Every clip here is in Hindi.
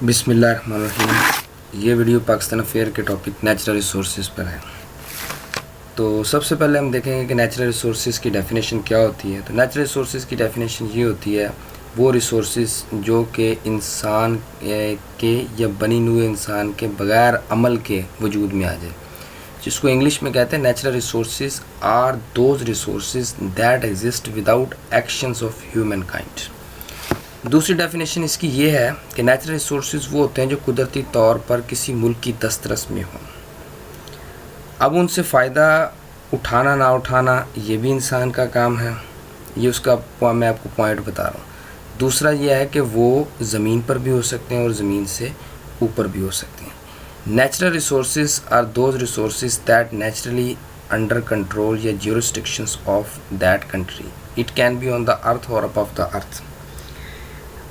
बिस्मिल्लाहिर्रहमानिर्रहीम। ये वीडियो पाकिस्तान अफेयर के टॉपिक नेचुरल रिसोर्सेज पर है। तो सबसे पहले हम देखेंगे कि नेचुरल रिसोर्सेज की डेफिनेशन क्या होती है। तो नेचुरल रिसोर्सेज की डेफिनेशन ये होती है वो रिसोर्सेज जो कि इंसान के या बनी हुए इंसान के बग़ैर अमल के वजूद में आ जाए, जिसको इंग्लिश में कहते हैं natural resources are those resources that exist without actions of human kind. दूसरी डेफिनेशन इसकी ये है कि नेचुरल रिसोर्सेज वो होते हैं जो कुदरती तौर पर किसी मुल्क की दस्तरस में हों। अब उनसे फ़ायदा उठाना ना उठाना ये भी इंसान का काम है, ये उसका मैं आपको पॉइंट बता रहा हूँ। दूसरा ये है कि वो ज़मीन पर भी हो सकते हैं और ज़मीन से ऊपर भी हो सकते हैं। Natural resources are those resources that naturally under control या jurisdictions of that country. It can be on the earth और अबव द अर्थ।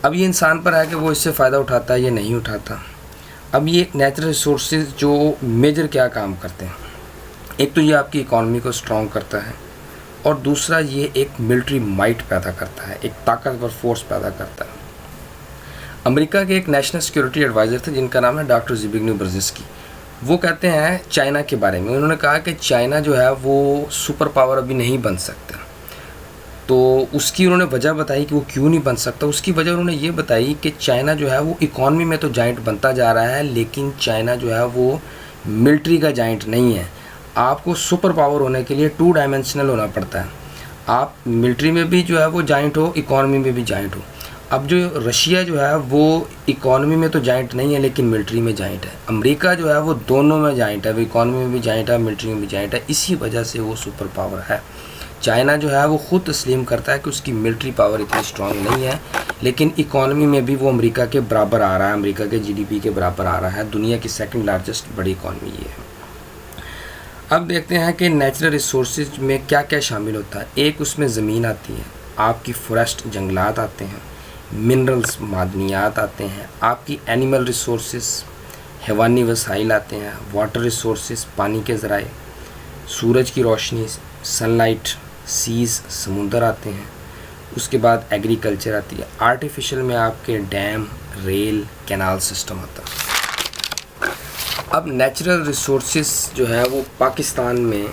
अब ये इंसान पर है कि वो इससे फ़ायदा उठाता है या नहीं उठाता। अब ये नेचुरल रिसोर्सेज जो मेजर क्या काम करते हैं, एक तो ये आपकी इकॉनमी को स्ट्रॉन्ग करता है और दूसरा ये एक मिलिट्री माइट पैदा करता है, एक ताकतवर फोर्स पैदा करता है। अमेरिका के एक नेशनल सिक्योरिटी एडवाइज़र थे जिनका नाम है डॉक्टर ज़िबिग्नेव ब्रेजेंस्की। वो कहते हैं चाइना के बारे में, उन्होंने कहा कि चाइना जो है वो सुपर पावर अभी नहीं बन सकता। तो उसकी उन्होंने वजह बताई कि वो क्यों नहीं बन सकता। उसकी वजह उन्होंने ये बताई कि चाइना जो है वो इकॉनमी में तो जाइंट बनता जा रहा है, लेकिन चाइना जो है वो मिलिट्री का जाइंट नहीं है। आपको सुपर पावर होने के लिए 2 डायमेंशनल होना पड़ता है। आप मिलिट्री में भी जो है वो जाइंट हो, इकॉनमी में भी जाइंट हो। अब जो रशिया जो है वो इकॉनमी में तो जाइंट नहीं है लेकिन मिलिट्री में जाइंट है। अमेरिका जो है वो दोनों में जाइंट है, वो इकॉनमी में भी जाइंट है, मिलिट्री में भी जाइंट है। इसी वजह से वो सुपर पावर है। चाइना जो है वो ख़ुद तस्लीम करता है कि उसकी मिलिट्री पावर इतनी स्ट्रॉन्ग नहीं है, लेकिन इकॉनमी में भी वो अमेरिका के बराबर आ रहा है, अमेरिका के जीडीपी के बराबर आ रहा है। दुनिया की सेकंड लार्जेस्ट बड़ी इकॉनमी ये है। अब देखते हैं कि नेचुरल रिसोर्सेज में क्या क्या शामिल होता है। एक उसमें ज़मीन आती है, आपकी फॉरेस्ट जंगलात आते हैं, मिनरल्स मादनियात आते हैं, आपकी एनिमल रिसोर्सेज हैवानी वसाइल आते हैं, वाटर रिसोर्सेज पानी के ज़राए, सूरज की रोशनी सनलाइट, सीज़ समुंदर आते हैं। उसके बाद एग्रीकल्चर आती है, आर्टिफिशियल में आपके डैम, रेल, कैनाल सिस्टम आता है। अब नेचुरल रिसोर्सेज जो है वो पाकिस्तान में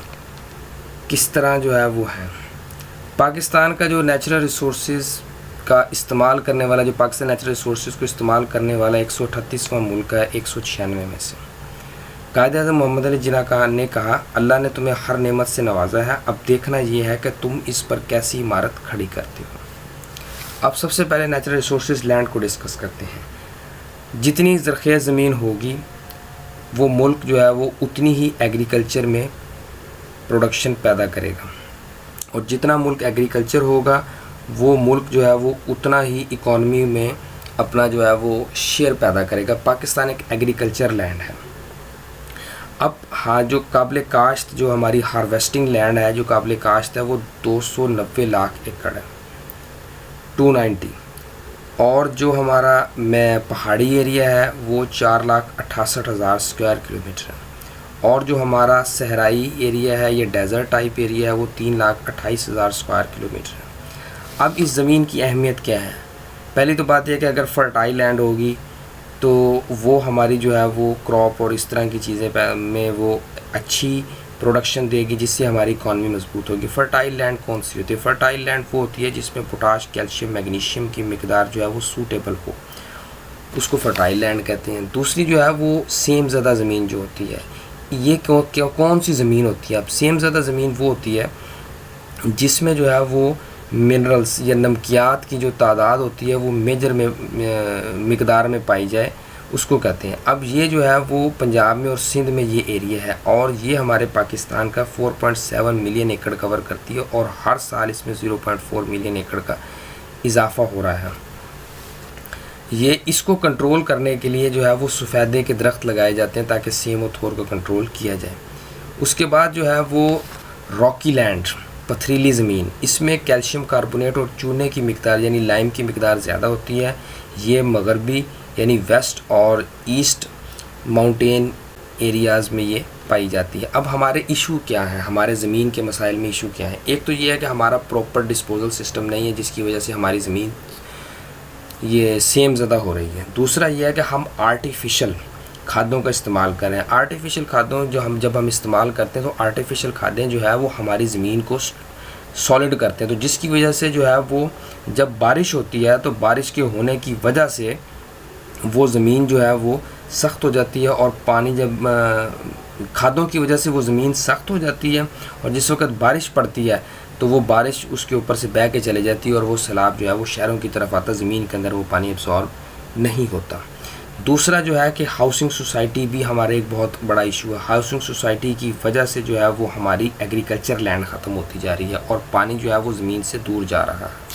किस तरह जो है वो है। पाकिस्तान का जो नेचुरल रिसोर्सेज का इस्तेमाल करने वाला, जो पाकिस्तान नेचुरल रिसोर्सेज को इस्तेमाल करने वाला 138वां मुल्क है 196 में से। कायद-ए-आज़म मोहम्मद अली जिन्ना ने कहा, अल्लाह ने तुम्हें हर नेमत से नवाजा है, अब देखना ये है कि तुम इस पर कैसी इमारत खड़ी करते हो। अब सबसे पहले नेचुरल रिसोर्सेज लैंड को डिस्कस करते हैं। जितनी ज़रख़ेज़ ज़मीन होगी वो मुल्क जो है वो उतनी ही एग्रीकल्चर में प्रोडक्शन पैदा करेगा, और जितना मुल्क एग्रीकल्चर होगा वो मुल्क जो है वो उतना ही इकॉनमी में अपना जो है वो शेयर पैदा करेगा। पाकिस्तान एक एग्रीकल्चर लैंड है। अब हाँ, जो काबिल काश्त जो हमारी हार्वेस्टिंग लैंड है, जो काबिल काश्त है वो 290 लाख एकड़ है, 290। और जो हमारा पहाड़ी एरिया है वो 4,68,000 स्क्वायर किलोमीटर है। और जो हमारा सहराई एरिया है, ये डेज़र्ट टाइप एरिया है, वो 3,28,000 स्क्वायर किलोमीटर है। अब इस ज़मीन की अहमियत क्या है? पहली तो बात यह कि अगर फर्टाइल लैंड होगी तो वो हमारी जो है वो क्रॉप और इस तरह की चीज़ें में वो अच्छी प्रोडक्शन देगी, जिससे हमारी इकॉनमी मजबूत होगी। फर्टाइल लैंड कौन सी होती है? फर्टाइल लैंड वो होती है जिसमें पोटाश, कैल्शियम, मैग्नीशियम की मिकदार जो है वो सूटेबल हो, उसको फर्टाइल लैंड कहते हैं। दूसरी जो है वो सेम ज़्यादा ज़मीन जो होती है, ये कौन सी ज़मीन होती है? अब सेम ज़्यादा ज़मीन वो होती है जिसमें जो है वो मिनरल्स या नमकियात की जो तादाद होती है वो मेजर में मिकदार में पाई जाए, उसको कहते हैं। अब ये जो है वो पंजाब में और सिंध में ये एरिया है, और ये हमारे पाकिस्तान का 4.7 मिलियन एकड़ कवर करती है, और हर साल इसमें 0.4 मिलियन एकड़ का इजाफा हो रहा है। ये इसको कंट्रोल करने के लिए जो है वो सफ़ेदे के दरख्त लगाए जाते हैं ताकि सेम और थोर को कंट्रोल किया जाए। उसके बाद जो है वो रॉकी लैंड, पथरीली ज़मीन, इसमें कैल्शियम कार्बोनेट और चूने की मिकदार यानी लाइम की मिकदार ज़्यादा होती है। ये मगरबी यानी वेस्ट और ईस्ट माउंटेन एरियाज़ में ये पाई जाती है। अब हमारे इशू क्या है, हमारे ज़मीन के मसाइल में इशू क्या है? एक तो ये है कि हमारा प्रॉपर डिस्पोजल सिस्टम नहीं है, जिसकी वजह से हमारी ज़मीन ये सेम ज़्यादा हो रही है। दूसरा ये है कि हम आर्टिफिशियल खादों का इस्तेमाल कर रहे हैं। आर्टिफिशियल खादों जब हम इस्तेमाल करते हैं तो आर्टिफिशियल खादें जो है वो हमारी ज़मीन को सॉलिड करते हैं, तो जिसकी वजह से जो है वो जब बारिश होती है तो बारिश के होने की वजह से वो ज़मीन जो है वो सख्त हो जाती है, और पानी जब खादों की वजह से वो ज़मीन सख्त हो जाती है, और जिस वक्त बारिश पड़ती है तो वो बारिश उसके ऊपर से बह के चले जाती है और वो सैलाब जो है वो शहरों की तरफ आता है, ज़मीन के अंदर वो पानी एब्सॉर्ब नहीं होता। दूसरा जो है कि हाउसिंग सोसाइटी भी हमारे एक बहुत बड़ा इशू है। हाउसिंग सोसाइटी की वजह से जो है वो हमारी एग्रीकल्चर लैंड ख़त्म होती जा रही है और पानी जो है वो ज़मीन से दूर जा रहा है।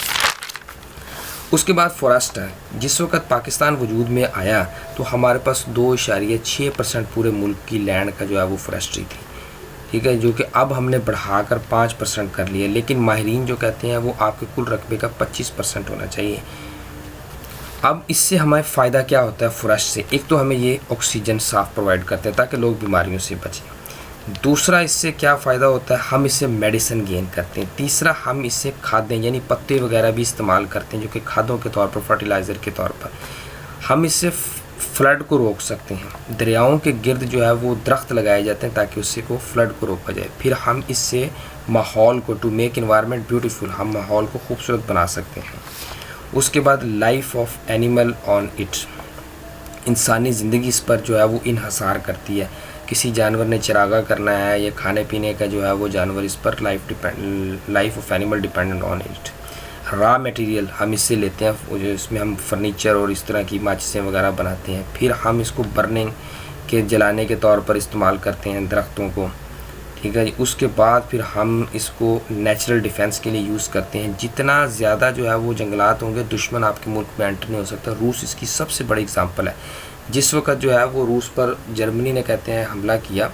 उसके बाद फॉरेस्ट है। जिस वक्त पाकिस्तान वजूद में आया तो हमारे पास 2.6% पूरे मुल्क की लैंड का जो है वो फॉरेस्ट्री थी, ठीक है, जो कि अब हमने बढ़ाकर 5% कर लिया। लेकिन माहिरीन जो कहते हैं वो आपके कुल रकबे का 25% होना चाहिए। अब इससे हमें फ़ायदा क्या होता है फॉरेस्ट से? एक तो हमें ये ऑक्सीजन साफ़ प्रोवाइड करते हैं ताकि लोग बीमारियों से बचें। दूसरा इससे क्या फ़ायदा होता है, हम इससे मेडिसिन गेन करते हैं। तीसरा हम इससे खादें यानी पत्ते वगैरह भी इस्तेमाल करते हैं जो कि खादों के तौर पर, फर्टिलाइज़र के तौर पर। हम इससे फ्लड को रोक सकते हैं। दरियाओं के गिर्द जो है वो दरख्त लगाए जाते हैं ताकि उससे को फ्लड को रोका जाए। फिर हम इससे माहौल को, टू मेक इन्वायरमेंट ब्यूटीफुल, हम माहौल को खूबसूरत बना सकते हैं। उसके बाद life of animal on it, इंसानी ज़िंदगी इस पर जो है वो इन्हसार करती है। किसी जानवर ने चरागा करना है या खाने पीने का जो है वो जानवर, इस पर life of animal dependent on it. Raw material हम इससे लेते हैं, जो इसमें हम फर्नीचर और इस तरह की माचिसें वगैरह बनाते हैं। फिर हम इसको बर्निंग के जलाने के तौर पर इस्तेमाल करते हैं दरख्तों को, ठीक है जी। उसके बाद फिर हम इसको नेचुरल डिफेंस के लिए यूज़ करते हैं। जितना ज़्यादा जो है वो जंगलात होंगे, दुश्मन आपके मुल्क में एंटर नहीं हो सकता। रूस इसकी सबसे बड़ी एग्जांपल है। जिस वक्त जो है वो रूस पर जर्मनी ने कहते हैं हमला किया,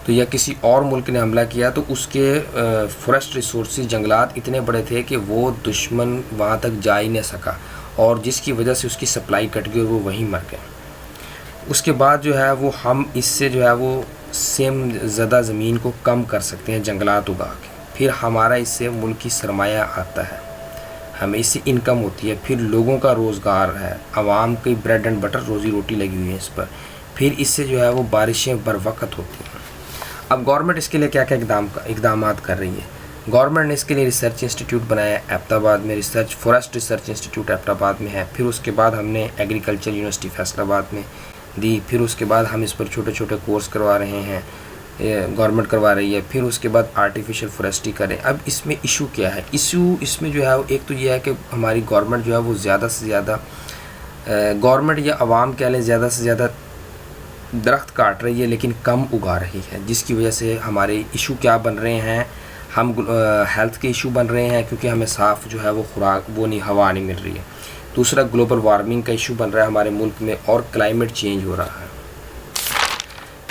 तो या किसी और मुल्क ने हमला किया, तो उसके फॉरेस्ट रिसोर्सेज जंगलात इतने बड़े थे कि वो दुश्मन वहाँ तक जा ही नहीं सका, और जिसकी वजह से उसकी सप्लाई कट गई और वो वहीं मर गए। उसके बाद जो है वो हम इससे जो है वो सेम ज़्यादा ज़मीन को कम कर सकते हैं जंगलात उगा के। फिर हमारा इससे मुल्क की सरमाया आता है, हमें इससे इनकम होती है। फिर लोगों का रोज़गार है, आवाम की ब्रेड एंड बटर रोज़ी रोटी लगी हुई है इस पर। फिर इससे जो है वो बारिशें बर वक्त होती हैं। अब गवर्नमेंट इसके लिए क्या क्या इकदाम कर रही है? गवर्नमेंट ने इसके लिए रिसर्च इंस्टीट्यूट बनाया है एबटाबाद में, फॉरेस्ट रिसर्च इंस्टीट्यूट एबटाबाद में है। फिर उसके बाद हमने एग्रीकल्चर यूनिवर्सिटी फैसलाबाद में दी। फिर उसके बाद हम इस पर छोटे छोटे कोर्स करवा रहे हैं, गवर्नमेंट करवा रही है। फिर उसके बाद आर्टिफिशियल फॉरेस्ट्री करें। अब इसमें इशू क्या है? इशू इसमें जो है एक तो ये है कि हमारी गवर्नमेंट जो है वो ज़्यादा से ज़्यादा, गवर्नमेंट या आवाम कह लें, ज़्यादा से ज़्यादा दरख्त काट रही है लेकिन कम उगा रही है, जिसकी वजह से हमारे इशू क्या बन रहे हैं, हम हेल्थ के इशू बन रहे हैं क्योंकि हमें साफ़ जो है वो खुराक, वो नहीं, हवा नहीं मिल रही है। दूसरा ग्लोबल वार्मिंग का इशू बन रहा है हमारे मुल्क में, और क्लाइमेट चेंज हो रहा है।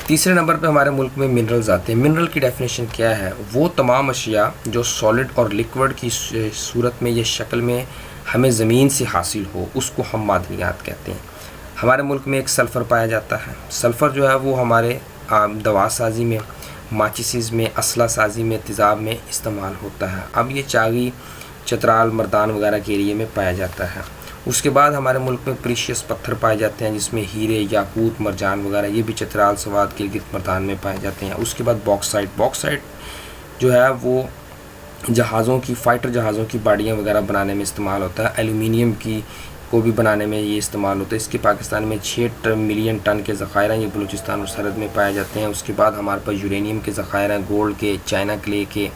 तीसरे नंबर पे हमारे मुल्क में मिनरल्स आते हैं। मिनरल की डेफिनेशन क्या है? वो तमाम अशिया जो सॉलिड और लिक्विड की सूरत में या शक्ल में हमें ज़मीन से हासिल हो, उसको हम मादनियात कहते हैं। हमारे मुल्क में एक सल्फ़र पाया जाता है। सल्फ़र जो है वो हमारे दवा साजी में, माचिस में, असला साजी में, तेज़ाब में इस्तेमाल होता है। अब ये चागी, चतराल, मर्दान वगैरह के एरिए में पाया जाता है। उसके बाद हमारे मुल्क में प्रीशियस पत्थर पाए जाते हैं जिसमें हीरे, याकूत, मरजान वगैरह, ये भी चतराल, सवाद, गिलगित, मर्दान में पाए जाते हैं। उसके बाद बॉक्साइट जो है वो जहाज़ों की, फाइटर जहाज़ों की बाडियाँ वगैरह बनाने में इस्तेमाल होता है। एल्यूमिनियम की को भी बनाने में ये इस्तेमाल होता है। इसके पाकिस्तान में 6 मिलियन टन के ज़खायर हैं, ये बलूचिस्तान और सरहद में पाए जाते हैं। उसके बाद हमारे पास यूरेनियम के ज़खायर हैं, गोल्ड के, चाइना क्ले के।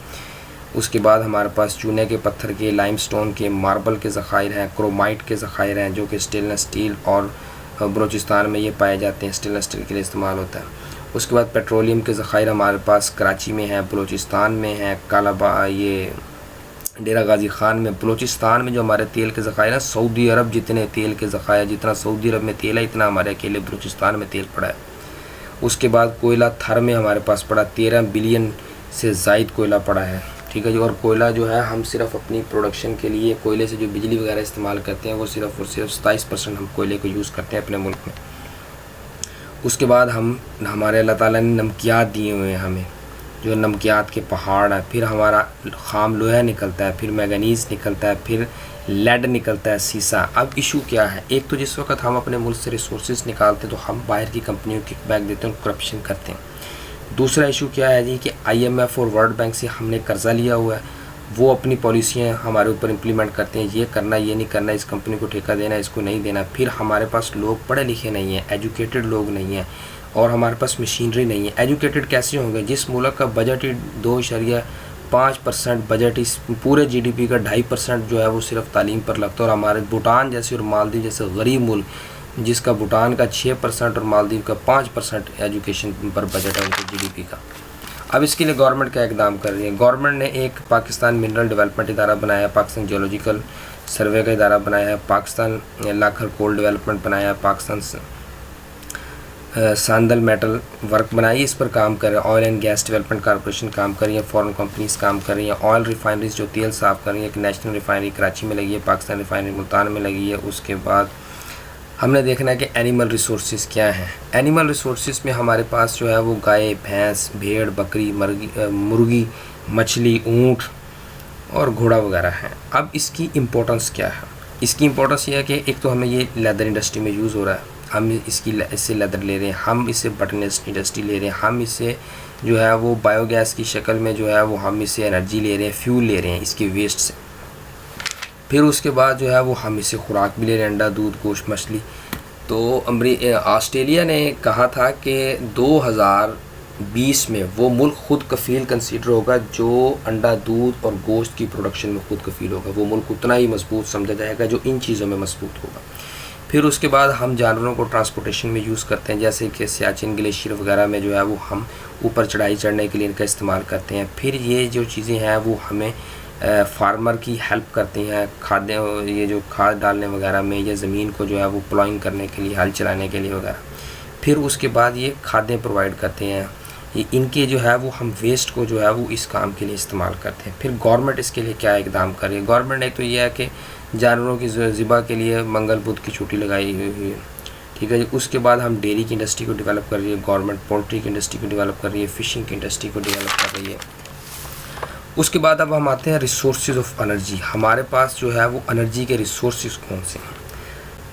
उसके बाद हमारे पास चूने के पत्थर के, लाइमस्टोन के, मार्बल के ज़खायर हैं, क्रोमाइट के ज़खायर हैं जो कि स्टेनलेस स्टील और बलूचिस्तान में ये पाए जाते हैं, स्टेनलेस स्टील के लिए इस्तेमाल होता है। उसके बाद पेट्रोलियम के ज़खायर हमारे पास कराची में है, बलूचिस्तान में है, ये डेरा गाजी ख़ान में। बलूचिस्तान में जो हमारे तेल के ज़खायर हैं, सऊदी अरब जितने तेल के ज़खायर, जितना सऊदी अरब में तेल है इतना हमारे अकेले बलूचिस्तान में तेल पड़ा है। उसके बाद कोयला थर में हमारे पास पड़ा, 13 बिलियन से ज़ायद कोयला पड़ा है, ठीक है जी। और कोयला जो है हम सिर्फ अपनी प्रोडक्शन के लिए, कोयले से जो बिजली वगैरह इस्तेमाल करते हैं वो सिर्फ और सिर्फ 27% हम कोयले को यूज़ करते हैं अपने मुल्क में। उसके बाद हमारे अल्लाह ताला ने नमकियात दिए हुए हैं हमें, जो नमकियात के पहाड़ है, फिर हमारा ख़ाम लोहा निकलता है, फिर मैंगनीज़ निकलता है, फिर लेड निकलता है, सीसा। अब इशू क्या है, एक तो जिस वक्त हम अपने मुल्क से रिसोर्सेज निकालते हैं तो हम बाहर की कंपनियों को किकबैक देते हैं, करप्शन करते हैं। दूसरा इशू क्या है जी कि IMF और वर्ल्ड बैंक से हमने कर्ज़ा लिया हुआ है, वो अपनी पॉलिसियाँ हमारे ऊपर इम्प्लीमेंट करते हैं, ये करना, ये नहीं करना, इस कंपनी को ठेका देना, इसको नहीं देना। फिर हमारे पास लोग पढ़े लिखे नहीं हैं, एजुकेटेड लोग नहीं हैं, और हमारे पास मशीनरी नहीं है। एजुकेटेड कैसे होंगे जिस मुल्क का बजट ही 2.5% बजट, इस पूरे GDP का 2.5% जो है वो सिर्फ तालीम पर लगता है। और हमारे भूटान जैसे और मालदीव जैसे गरीब मुल्क, जिसका भूटान का 6% और मालदीव का 5% एजुकेशन पर बजट है उनके GDP का। अब इसके लिए गवर्नमेंट क्या इकदाम कर रही है? गवर्नमेंट ने एक पाकिस्तान मिनरल डेवलपमेंट इदारा बनाया, पाकिस्तान जियोलॉजिकल सर्वे का इदारा बनाया है, पाकिस्तान लाखर कोल डेवलपमेंट बनाया है, पाकिस्तान सांदल मेटल वर्क बनाई, इस पर काम कर रहे हैं। Oil and gas development corporation काम कर रही है, फॉरेन कंपनीज काम कर रही हैं। ऑयल रिफाइनरीज जो तेल साफ़ कर रही है, एक नेशनल रिफाइनरी कराची में लगी है, पाकिस्तान रिफाइनरी मुल्तान में लगी है। उसके बाद हमने देखना है कि एनिमल रिसोर्सेज क्या हैं। एनिमल रिसोर्सेज में हमारे पास जो है वो गाय, भैंस, भेड़, बकरी, मुर्गी, मछली, ऊँट और घोड़ा वगैरह हैं। अब इसकी इम्पोर्टेंस क्या है? इसकी इम्पोर्टेंस ये है कि एक तो हमें ये लेदर इंडस्ट्री में यूज़ हो रहा है, हम इससे लेदर ले रहे हैं, हम इससे बटन इंडस्ट्री ले रहे हैं, हम इससे जो है वो बायोगैस की शक्ल में जो है वो हम इससे एनर्जी ले रहे हैं, फ्यूल ले रहे हैं इसकी वेस्ट से। फिर उसके बाद जो है वो हम इससे खुराक भी ले रहे हैं, अंडा, दूध, गोश्त, मछली। तो ऑस्ट्रेलिया ने कहा था कि 2020 में वो मुल्क खुद कफ़ील कंसीडर होगा जो अंडा, दूध और गोश्त की प्रोडक्शन में खुद कफ़ील होगा। वो मुल्क उतना ही मजबूत समझा जाएगा जो इन चीज़ों में मजबूत होगा। फिर उसके बाद हम जानवरों को ट्रांसपोर्टेशन में यूज़ करते हैं, जैसे कि सियाचिन ग्लेशियर वगैरह में जो है वो हम ऊपर चढ़ाई चढ़ने के लिए इनका इस्तेमाल करते हैं। फिर ये जो चीज़ें हैं वो हमें फार्मर की हेल्प करती हैं, खाद्य, ये जो खाद डालने वगैरह में, या ज़मीन को जो है वो प्लॉइंग करने के लिए, हल चलाने के लिए वगैरह। फिर उसके बाद ये खादें प्रोवाइड करते हैं। ये इनके जो है वो हम वेस्ट को जो है वो इस काम के लिए इस्तेमाल करते हैं। फिर गवर्नमेंट इसके लिए क्या इकदाम कर रही है? गवर्नमेंट एक तो ये है कि जानवरों की ज़िबा के लिए मंगल बुध की छुट्टी लगाई हुई है, ठीक है जी। उसके बाद हम डेयरी की इंडस्ट्री को डेवलप कर रही है गवर्नमेंट, पोल्ट्री की इंडस्ट्री को डेवलप कर रही है, फ़िशिंग की इंडस्ट्री को डेवलप कर रही है। उसके बाद अब हम आते हैं रिसोर्सेज ऑफ एनर्जी। हमारे पास जो है वो एनर्जी के रिसोर्सेज कौन से हैं?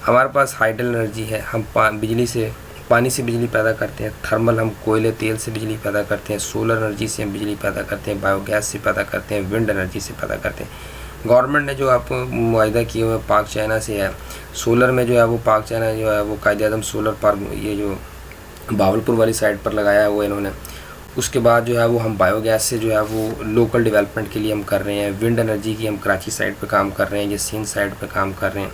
हमारे पास हाइडल एनर्जी है, हम बिजली से, पानी से बिजली पैदा करते हैं। थर्मल, हम कोयले, तेल से बिजली पैदा करते हैं। सोलर एनर्जी से हम बिजली पैदा करते हैं, बायोगैस से पैदा करते हैं, विंड एनर्जी से पैदा करते हैं। गवर्नमेंट ने जो आपको मुआहिदा किए हुए पाक चाइना से है, सोलर में जो है वो पाक चाइना जो है वो कायदे-ए-आज़म सोलर पार्क, ये जो भावलपुर वाली साइड पर लगाया है वो इन्होंने। उसके बाद जो है वो हम बायोगैस से जो है वो लोकल डेवलपमेंट के लिए हम कर रहे हैं। विंड एनर्जी की हम कराची साइड पे काम कर रहे हैं, ये सिंध साइड पे काम कर रहे हैं।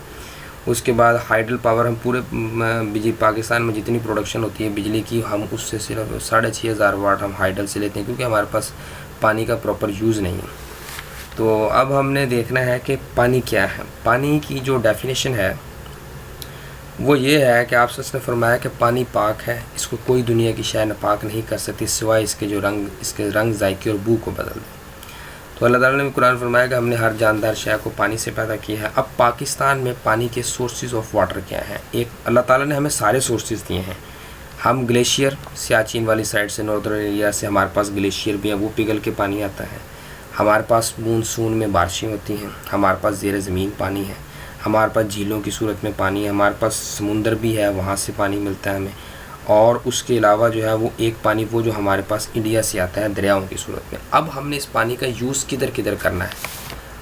उसके बाद हाइडल पावर, हम पूरे बिजली पाकिस्तान में जितनी प्रोडक्शन होती है बिजली की, हम उससे सिर्फ 6500 वाट हम हाइडल से लेते हैं, क्योंकि हमारे पास पानी का प्रॉपर यूज़ नहीं है। तो अब हमने देखना है कि पानी क्या है। पानी की जो डेफिनेशन है वो ये है कि आप सच ने फरमाया कि पानी पाक है, इसको कोई दुनिया की शय नापाक नहीं कर सकती सिवाय इसके रंग, जायके और बू को बदल दे। तो अल्लाह ताला ने कुरान फरमाया कि हमने हर जानदार शय को पानी से पैदा किया है। अब पाकिस्तान में पानी के सोर्सेज ऑफ वाटर क्या हैं? एक, अल्लाह ताला ने हमें सारे सोर्सेज दिए हैं। हम ग्लेशियर, सियाचिन वाली साइड से, नॉर्दर्न एरिया से हमारे पास ग्लेशियर भी है, वो पिघल के पानी आता है। हमारे पास मानसून में बारिशें होती हैं, हमारे पास ज़ेर ज़मीन पानी है, हमारे पास झीलों की सूरत में पानी है, हमारे पास समुंदर भी है, वहाँ से पानी मिलता है हमें। और उसके अलावा जो है वो एक पानी वो जो हमारे पास इंडिया से आता है दरियाओं की सूरत में। अब हमने इस पानी का यूज़ किधर किधर करना है?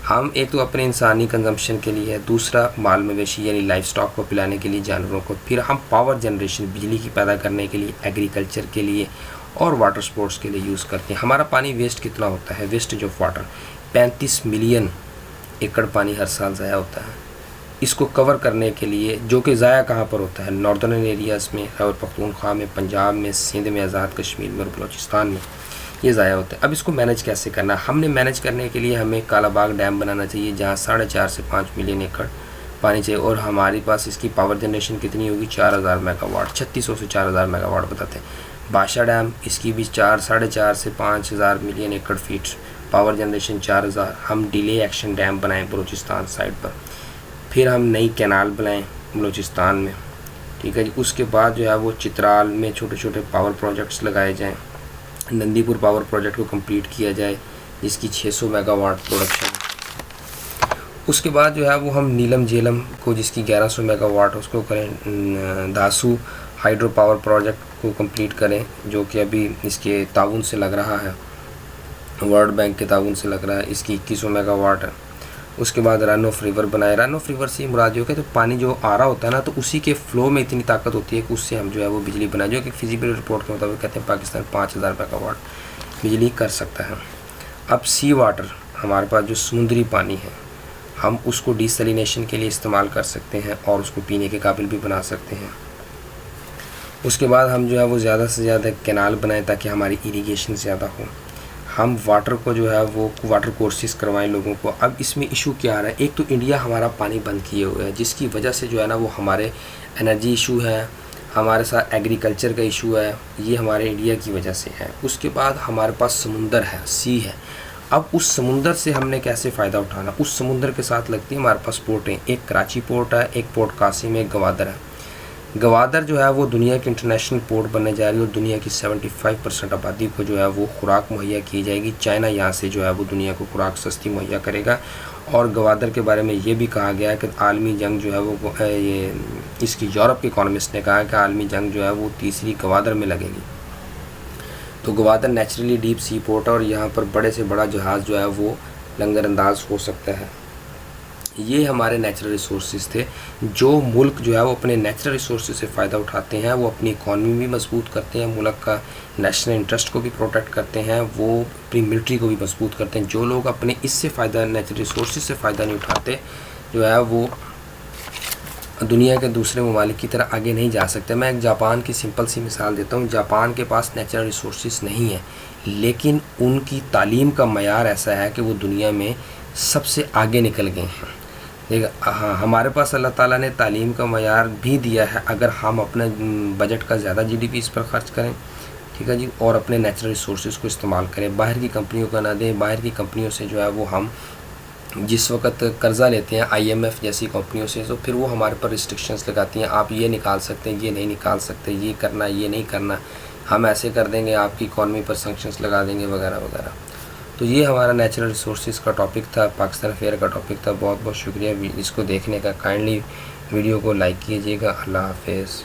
हम एक तो अपने इंसानी कंजम्पशन के लिए है, दूसरा माल मवेशी यानी लाइफ स्टॉक को पिलाने के लिए, जानवरों को, फिर हम पावर जनरेशन, बिजली की पैदा करने के लिए, एग्रीकल्चर के लिए और वाटर स्पोर्ट्स के लिए यूज़ करते हैं। हमारा पानी वेस्ट कितना होता है? वेस्टेज ऑफ वाटर 35 मिलियन एकड़ पानी हर साल ज़ाया होता है। इसको कवर करने के लिए, जो कि ज़ाया कहाँ पर होता है? नॉर्दर्न एरियाज़ में, खैबर पख्तूनख्वा में, पंजाब में, सिंध में, आज़ाद कश्मीर में और बलूचिस्तान में ये ज़ाया होता है। अब इसको मैनेज कैसे करना? हमने मैनेज करने के लिए हमें कालाबाग डैम बनाना चाहिए, जहाँ 4.5 से 5 मिलियन एकड़ पानी चाहिए। और हमारे पास इसकी पावर जनरेशन कितनी होगी? 4000 मेगावाट, 3600 से 4000 मेगावाट बताते हैं। बादशाह डैम, इसकी भी 4.5 से 5000 मिलियन एकड़ फीट पावर जनरेशन, 4000। हम डिले एक्शन डैम बनाएं बलूचिस्तान साइड पर, फिर हम नई कैनाल बनाएं बलूचिस्तान में, ठीक है जी। उसके बाद जो है वो चित्राल में छोटे छोटे पावर प्रोजेक्ट्स लगाए जाएं, नंदीपुर पावर प्रोजेक्ट को कंप्लीट किया जाए, जिसकी 600 मेगावाट प्रोडक्शन। उसके बाद जो है वो हम नीलम झेलम को, जिसकी 1100 मेगावाट, उसको करें। दासू हाइड्रो पावर प्रोजेक्ट को कंप्लीट करें, जो कि अभी इसके ताउन से लग रहा है, वर्ल्ड बैंक के ताउन से लग रहा है, इसकी 2100 मेगावाट है। उसके बाद रन ऑफ रिवर बनाए। रन ऑफ रिवर से मुराद जो है, तो पानी जो आ रहा होता है ना, तो उसी के फ्लो में इतनी ताकत होती है कि उससे हम जो है वो बिजली बनाए, जो कि फिजिबिलिटी रिपोर्ट के मुताबिक कहते हैं पाकिस्तान 5000 मेगावाट बिजली कर सकता है। अब सी वाटर, हमारे पास जो समुद्री पानी है, हम उसको डिसैलिनेशन के लिए इस्तेमाल कर सकते हैं और उसको पीने के काबिल भी बना सकते हैं। उसके बाद हम जो है वो ज़्यादा से ज़्यादा कैनाल बनाएं ताकि हमारी इरिगेशन ज़्यादा हो। हम वाटर को जो है वो वाटर कोर्सेज करवाएं लोगों को। अब इसमें इशू क्या आ रहा है, एक तो इंडिया हमारा पानी बंद किए हुए है, जिसकी वजह से जो है ना वो हमारे एनर्जी इशू है, हमारे साथ एग्रीकल्चर का इशू है, ये हमारे इंडिया की वजह से है। उसके बाद हमारे पास समुंदर है, सी है। अब उस समुंदर से हमने कैसे फ़ायदा उठाना, उस समुंदर के साथ लगती है हमारे पास पोर्टें, एक कराची पोर्ट है, एक पोर्ट कासिम, एक गवादर है। गवादर जो है वो दुनिया की इंटरनेशनल पोर्ट बनने जा रही है और दुनिया की 75% आबादी को जो है वो खुराक मुहैया की जाएगी। चाइना यहाँ से जो है वो दुनिया को खुराक सस्ती मुहैया करेगा। और गवादर के बारे में ये भी कहा गया है कि आलमी जंग जो है वो ये इसकी यूरोप के इकोनॉमिस्ट ने कहा है कि आलमी जंग जो है वो तीसरी गवादर में लगेगी। तो Gwadar naturally deep sea port है और यहाँ पर बड़े से बड़ा जहाज़ जो है वो लंगर अंदाज हो सकता है। ये हमारे नेचुरल रिसोर्सेज थे। जो मुल्क जो है वो अपने नेचुरल रिसोर्सेज से फ़ायदा उठाते हैं, वो अपनी इकॉनमी भी मजबूत करते हैं, मुल्क का नेशनल इंटरेस्ट को भी प्रोटेक्ट करते हैं, वो अपनी मिलिट्री को भी मजबूत करते हैं। जो लोग अपने इससे फ़ायदा, नेचुरल रिसोर्सेज से फ़ायदा नहीं उठाते, जो है वो दुनिया के दूसरे ममालिक की तरह आगे नहीं जा सकते। मैं एक जापान की सिंपल सी मिसाल देता हूँ। जापान के पास नेचुरल रिसोर्सेज नहीं है, लेकिन उनकी तालीम का मयार ऐसा है कि वो दुनिया में सबसे आगे निकल गए हैं। देख, हाँ, हमारे पास अल्लाह ताला ने तालीम का मयार भी दिया है, अगर हम अपने बजट का ज़्यादा जीडीपी इस पर खर्च करें, ठीक है जी, और अपने नेचुरल रिसोर्सेज को इस्तेमाल करें, बाहर की कंपनियों का ना दें। बाहर की कंपनियों से जो है वो हम जिस वक्त कर्ज़ा लेते हैं IMF जैसी कंपनियों से, तो फिर वो हमारे पर रिस्ट्रिक्शंस लगाती हैं, आप ये निकाल सकते हैं, ये नहीं निकाल सकते, ये करना, ये नहीं करना, हम ऐसे कर देंगे, आपकी इकॉनमी पर सैंक्शंस लगा देंगे वगैरह वगैरह। तो ये हमारा नेचुरल रिसोर्सेज का टॉपिक था, पाकिस्तान अफेयर का टॉपिक था। बहुत बहुत शुक्रिया इसको देखने का। काइंडली वीडियो को लाइक कीजिएगा। अल्लाह हाफिज़।